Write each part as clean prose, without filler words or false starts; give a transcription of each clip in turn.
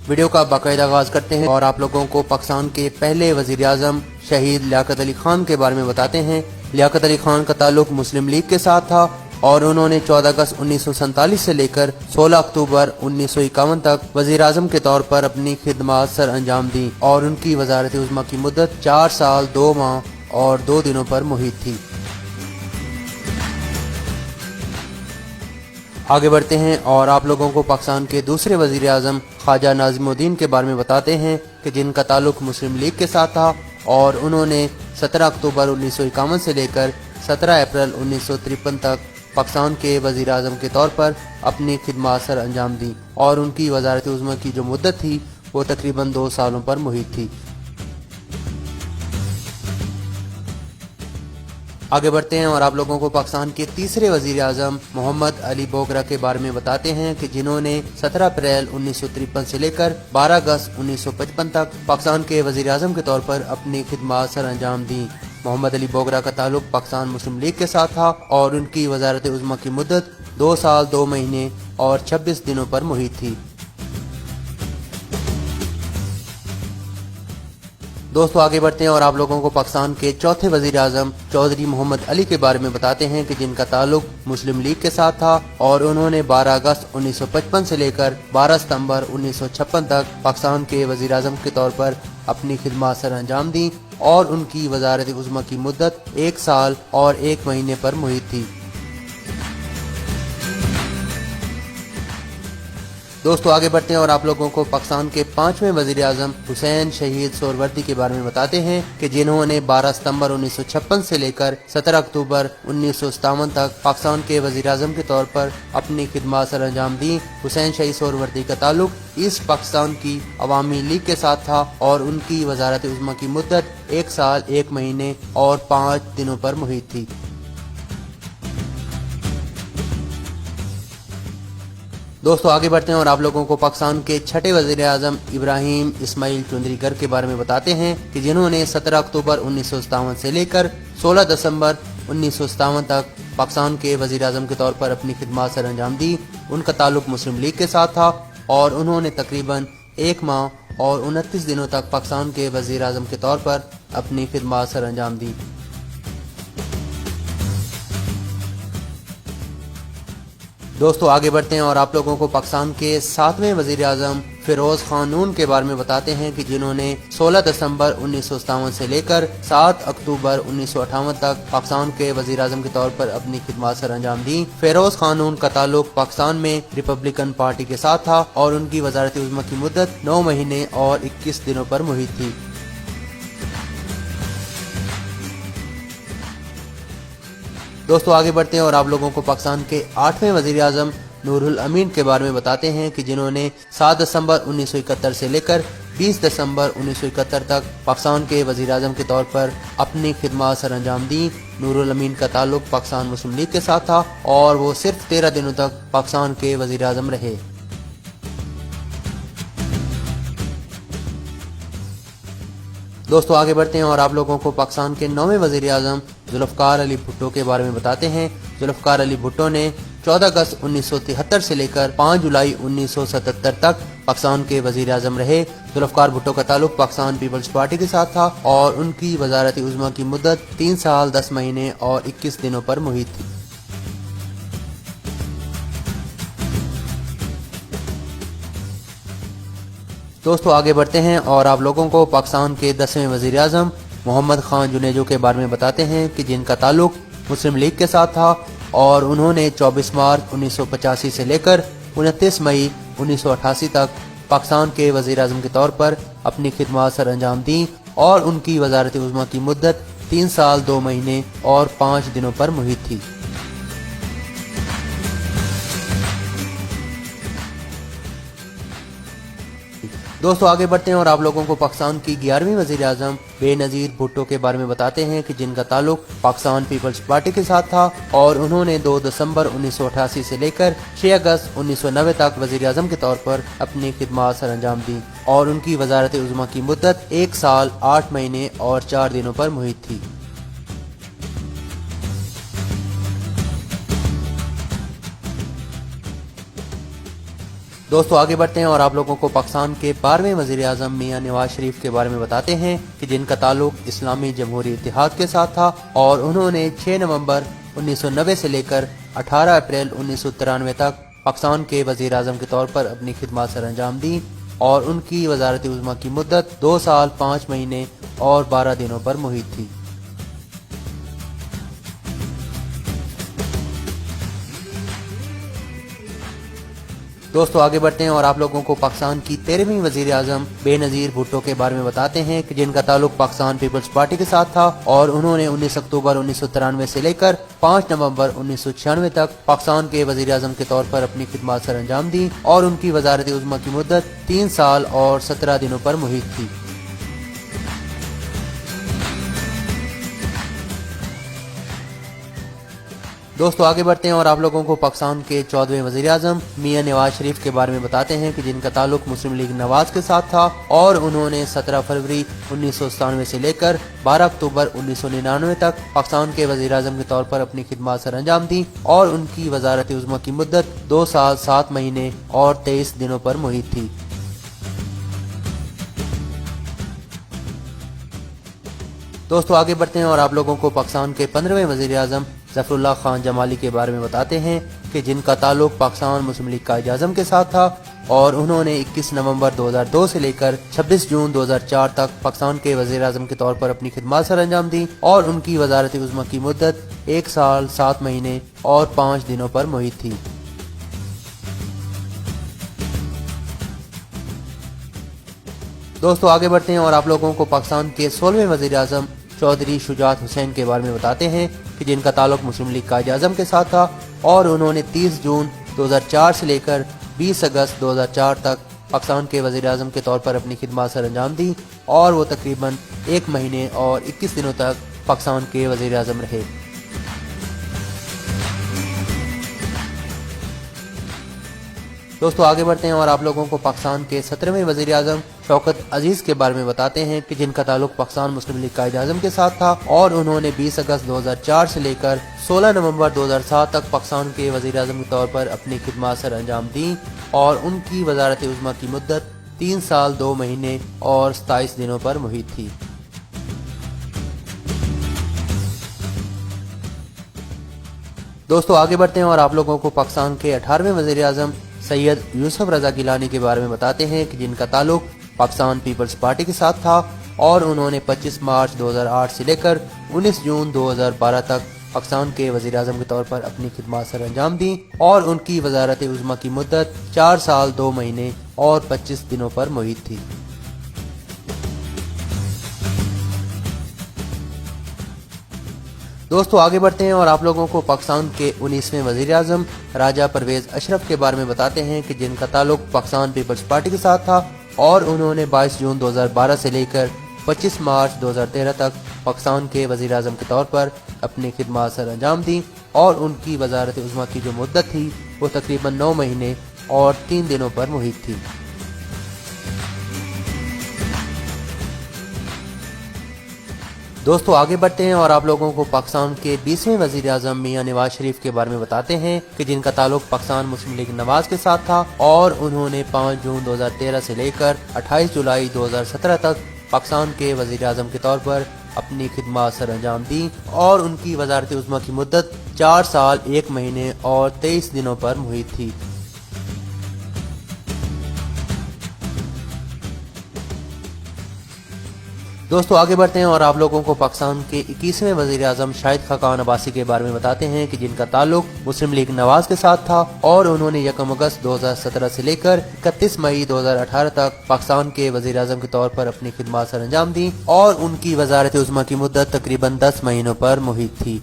Video کا باقاعدہ آغاز کرتے ہیں اور آپ لوگوں کو پاکستان کے پہلے وزیر اعظم شہید لیاقت علی خان کے بارے میں بتاتے ہیں۔ لیاقت علی خان کا تعلق مسلم لیگ کے ساتھ تھا اور انہوں نے 14 اگست 1947 سے لے کر 16 اکتوبر 1951 تک وزیر اعظم کے طور پر اپنی خدمات سر انجام دیں اور ان کی وزارت عظمیٰ کی مدت 4 سال 2 ماہ اور 2 دنوں پر محیط تھی۔ آگے بڑھتے ہیں اور آپ لوگوں کو پاکستان کے دوسرے وزیر اعظم خواجہ ناظم الدین کے بارے میں بتاتے ہیں کہ جن کا تعلق مسلم لیگ کے ساتھ تھا اور انہوں نے 17 اکتوبر 1951 سے لے کر 17 اپریل 1953 تک پاکستان کے وزیر اعظم کے طور پر اپنی خدمات سر انجام دیں اور ان کی وزارت عظمیٰ کی جو مدت تھی وہ تقریباً 2 سالوں پر محیط تھی۔ آگے بڑھتے ہیں اور آپ لوگوں کو پاکستان کے تیسرے وزیر اعظم محمد علی بوگرا کے بارے میں بتاتے ہیں کہ جنہوں نے 17 اپریل 1953 سے لے کر 12 اگست 1955 تک پاکستان کے وزیر اعظم کے طور پر اپنی خدمات سر انجام دیں۔ محمد علی بوگرا کا تعلق پاکستان مسلم لیگ کے ساتھ تھا اور ان کی وزارت عظمیٰ کی مدت 2 سال 2 مہینے اور 26 دنوں پر محیط تھی۔ دوستو آگے بڑھتے ہیں اور آپ لوگوں کو پاکستان کے چوتھے وزیر اعظم چودھری محمد علی کے بارے میں بتاتے ہیں کہ جن کا تعلق مسلم لیگ کے ساتھ تھا اور انہوں نے 12 اگست 1955 سے لے کر 12 ستمبر 1956 تک پاکستان کے وزیر اعظم کے طور پر اپنی خدمات سر انجام دیں اور ان کی وزارت عظمیٰ کی مدت 1 سال اور 1 مہینے پر محیط تھی۔ دوستو آگے بڑھتے ہیں اور آپ لوگوں کو پاکستان کے 5ویں وزیر اعظم حسین شہید سہروردی کے بارے میں بتاتے ہیں کہ جنہوں نے 12 ستمبر 1956 سے لے کر 17 اکتوبر 1957 تک پاکستان کے وزیر اعظم کے طور پر اپنی خدمات سر انجام دیں۔ حسین شہید سہروردی کا تعلق ایسٹ پاکستان کی عوامی لیگ کے ساتھ تھا اور ان کی وزارت عظمیٰ کی مدت 1 سال 1 مہینے اور 5 دنوں پر محیط تھی۔ دوستو آگے بڑھتے ہیں اور آپ لوگوں کو پاکستان کے چھٹے وزیر اعظم ابراہیم اسماعیل چودھری گر کے بارے میں بتاتے ہیں کہ جنہوں نے 17 اکتوبر 1957 سے لے کر 16 دسمبر 1957 تک پاکستان کے وزیر اعظم کے طور پر اپنی خدمات سر انجام دی۔ ان کا تعلق مسلم لیگ کے ساتھ تھا اور انہوں نے تقریباً 1 ماہ اور 29 دنوں تک پاکستان کے وزیر اعظم کے طور پر اپنی خدمات سر انجام دی۔ دوستو آگے بڑھتے ہیں اور آپ لوگوں کو پاکستان کے 7ویں وزیر اعظم فیروز خان نون کے بارے میں بتاتے ہیں کہ جنہوں نے 16 دسمبر 1957 سے لے کر 7 اکتوبر 1958 تک پاکستان کے وزیر اعظم کے طور پر اپنی خدمات سر انجام دیں۔ فیروز خان نون کا تعلق پاکستان میں ریپبلکن پارٹی کے ساتھ تھا اور ان کی وزارت عظمیٰ کی مدت 9 مہینے اور 21 دنوں پر محیط تھی۔ دوستو آگے بڑھتے ہیں اور آپ لوگوں کو پاکستان کے 8ویں وزیر اعظم نور الامین کے بارے میں بتاتے ہیں کہ جنہوں نے 7 دسمبر 1971 سے لے کر 20 دسمبر 1971 تک پاکستان کے وزیر اعظم کے طور پر اپنی خدمات سر انجام دیں۔ نور الامین کا تعلق پاکستان مسلم لیگ کے ساتھ تھا اور وہ صرف 13 دنوں تک پاکستان کے وزیر اعظم رہے۔ دوستو آگے بڑھتے ہیں اور آپ لوگوں کو پاکستان کے 9ویں وزیر اعظم ذوالفقار علی بھٹو کے بارے میں بتاتے ہیں۔ ذوالفقار علی بھٹو نے 14 اگست 1973 سے لے کر 5 جولائی 1977 تک پاکستان کے وزیر اعظم رہے۔ ذوالفقار بھٹو کا تعلق پاکستان پیپلز پارٹی کے ساتھ تھا اور ان کی وزارت عظمیٰ کی مدت 3 سال 10 مہینے اور 21 دنوں پر محیط تھی۔ دوستو آگے بڑھتے ہیں اور آپ لوگوں کو پاکستان کے 10ویں وزیر اعظم محمد خان جنیجو کے بارے میں بتاتے ہیں کہ جن کا تعلق مسلم لیگ کے ساتھ تھا اور انہوں نے 24 مارچ 1985 سے لے کر 29 مئی 1988 تک پاکستان کے وزیر اعظم کے طور پر اپنی خدمات سر انجام دیں اور ان کی وزارت عظمیٰ کی مدت 3 سال 2 مہینے اور 5 دنوں پر محیط تھی۔ دوستو آگے بڑھتے ہیں اور آپ لوگوں کو پاکستان کی 11ویں وزیر اعظم بے نظیر بھٹو کے بارے میں بتاتے ہیں کہ جن کا تعلق پاکستان پیپلز پارٹی کے ساتھ تھا اور انہوں نے 2 دسمبر 1988 سے لے کر 6 اگست 1990 تک وزیر اعظم کے طور پر اپنی خدمات سر انجام دیں اور ان کی وزارت عظمیٰ کی مدت 1 سال 8 مہینے اور 4 دنوں پر محیط تھی۔ دوستو آگے بڑھتے ہیں اور آپ لوگوں کو پاکستان کے 12ویں وزیر اعظم میاں نواز شریف کے بارے میں بتاتے ہیں کہ جن کا تعلق اسلامی جمہوری اتحاد کے ساتھ تھا اور انہوں نے 6 نومبر 1990 سے لے کر 18 اپریل 1993 تک پاکستان کے وزیر اعظم کے طور پر اپنی خدمات سر انجام دی اور ان کی وزارت عظمیٰ کی مدت 2 سال 5 مہینے اور 12 دنوں پر محیط تھی۔ دوستو آگے بڑھتے ہیں اور آپ لوگوں کو پاکستان کی 13ویں وزیر اعظم بے نظیر بھٹو کے بارے میں بتاتے ہیں کہ جن کا تعلق پاکستان پیپلز پارٹی کے ساتھ تھا اور انہوں نے 19 اکتوبر 1993 سے لے کر 5 نومبر 1996 تک پاکستان کے وزیر اعظم کے طور پر اپنی خدمات سر انجام دی اور ان کی وزارت عظمیٰ کی مدت 3 سال اور 17 دنوں پر محیط تھی۔ دوستو آگے بڑھتے ہیں اور آپ لوگوں کو پاکستان کے 14ویں وزیر اعظم میاں نواز شریف کے بارے میں بتاتے ہیں کہ جن کا تعلق مسلم لیگ نواز کے ساتھ تھا اور انہوں نے 17 فروری 1997 سے لے کر 12 اکتوبر 1999 تک پاکستان کے وزیر اعظم کے طور پر اپنی خدمات سر انجام دی اور ان کی وزارت عظمیٰ کی مدت 2 سال 7 مہینے اور 23 دنوں پر محیط تھی۔ دوستو آگے بڑھتے ہیں اور آپ لوگوں کو پاکستان کے 15ویں وزیر اعظم ظفر اللہ خان جمالی کے بارے میں بتاتے ہیں کہ جن کا تعلق پاکستان مسلم لیگ قائد اعظم کے ساتھ تھا اور انہوں نے 21 نومبر 2002 سے لے کر 26 جون 2004 تک پاکستان کے وزیر اعظم کے طور پر اپنی خدمات سر انجام دی اور ان کی وزارت عظمیٰ کی مدت 1 سال 7 مہینے اور 5 دنوں پر محیط تھی۔ دوستو آگے بڑھتے ہیں اور آپ لوگوں کو پاکستان کے 16ویں وزیر اعظم چودھری شجاعت حسین کے بارے میں بتاتے ہیں کہ جن کا تعلق مسلم لیگ قائد اعظم کے ساتھ تھا اور انہوں نے 30 جون 2004 سے لے کر 20 اگست 2004 تک پاکستان کے وزیر اعظم کے طور پر اپنی خدمات سر انجام دی اور وہ تقریباً 1 مہینے اور 21 دنوں تک پاکستان کے وزیر اعظم رہے۔ دوستو آگے بڑھتے ہیں اور آپ لوگوں کو پاکستان کے 17ویں وزیر اعظم شوکت عزیز کے بارے میں بتاتے ہیں کہ جن کا تعلق پاکستان مسلم لیگ قائد اعظم کے ساتھ تھا اور انہوں نے 20 اگست 2004 سے لے کر 16 نومبر 2007 تک پاکستان کے وزیر اعظم کے طور پر اپنی خدمات سر انجام دیں اور ان کی وزارت عظمیٰ کی مدت 3 سال 2 مہینے اور 27 دنوں پر محیط تھی۔ دوستو آگے بڑھتے ہیں اور آپ لوگوں کو پاکستان کے 18ویں وزیر اعظم سید یوسف رضا گیلانی کے بارے میں بتاتے ہیں کہ جن کا تعلق پاکستان پیپلز پارٹی کے ساتھ تھا اور انہوں نے 25 مارچ 2008 سے لے کر 19 جون 2012 تک پاکستان کے وزیر اعظم کے طور پر اپنی خدمات سر انجام دی اور ان کی وزارت عظمیٰ کی مدت 4 سال 2 مہینے اور 25 دنوں پر محیط تھی۔ دوستو آگے بڑھتے ہیں اور آپ لوگوں کو پاکستان کے 19ویں وزیر اعظم راجہ پرویز اشرف کے بارے میں بتاتے ہیں کہ جن کا تعلق پاکستان پیپلز پارٹی کے ساتھ تھا اور انہوں نے 22 جون 2012 سے لے کر 25 مارچ 2013 تک پاکستان کے وزیر اعظم کے طور پر اپنی خدمات سر انجام دیں اور ان کی وزارت عظمیٰ کی جو مدت تھی وہ تقریباً 9 مہینے اور 3 دنوں پر محیط تھی۔ دوستو آگے بڑھتے ہیں اور آپ لوگوں کو پاکستان کے 20ویں وزیر اعظم میاں نواز شریف کے بارے میں بتاتے ہیں کہ جن کا تعلق پاکستان مسلم لیگ نواز کے ساتھ تھا اور انہوں نے 5 جون 2013 سے لے کر 28 جولائی 2017 تک پاکستان کے وزیر اعظم کے طور پر اپنی خدمات سر انجام دی اور ان کی وزارت عظمیٰ کی مدت 4 سال 1 مہینے اور 23 دنوں پر محیط تھی۔ دوستو آگے بڑھتے ہیں اور آپ لوگوں کو پاکستان کے 21ویں وزیر اعظم شاہد خاقان عباسی کے بارے میں بتاتے ہیں کہ جن کا تعلق مسلم لیگ نواز کے ساتھ تھا اور انہوں نے 1 اگست 2017 سے لے کر 31 مئی 2018 تک پاکستان کے وزیر اعظم کے طور پر اپنی خدمات سر انجام دیں اور ان کی وزارت عظمیٰ کی مدت تقریباً 10 مہینوں پر محیط تھی۔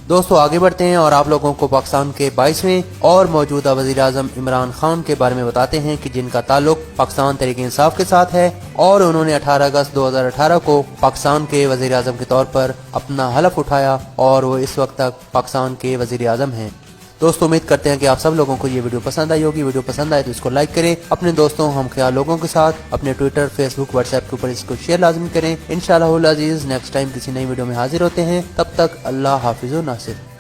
دوستو آگے بڑھتے ہیں اور آپ لوگوں کو پاکستان کے 22ویں اور موجودہ وزیر اعظم عمران خان کے بارے میں بتاتے ہیں کہ جن کا تعلق پاکستان تحریک انصاف کے ساتھ ہے اور انہوں نے 18 اگست 2018 کو پاکستان کے وزیر اعظم کے طور پر اپنا حلف اٹھایا اور وہ اس وقت تک پاکستان کے وزیر اعظم ہیں۔ دوستو امید کرتے ہیں کہ آپ سب لوگوں کو یہ ویڈیو پسند آئی ہوگی۔ ویڈیو پسند آئے تو اس کو لائک کریں، اپنے دوستوں ہم خیال لوگوں کے ساتھ اپنے ٹویٹر، فیس بک، واٹس ایپ کے اوپر اس کو شیئر لازمی کریں۔ انشاءاللہ العزیز نیکسٹ ٹائم کسی نئی ویڈیو میں حاضر ہوتے ہیں، تب تک اللہ حافظ و ناصر۔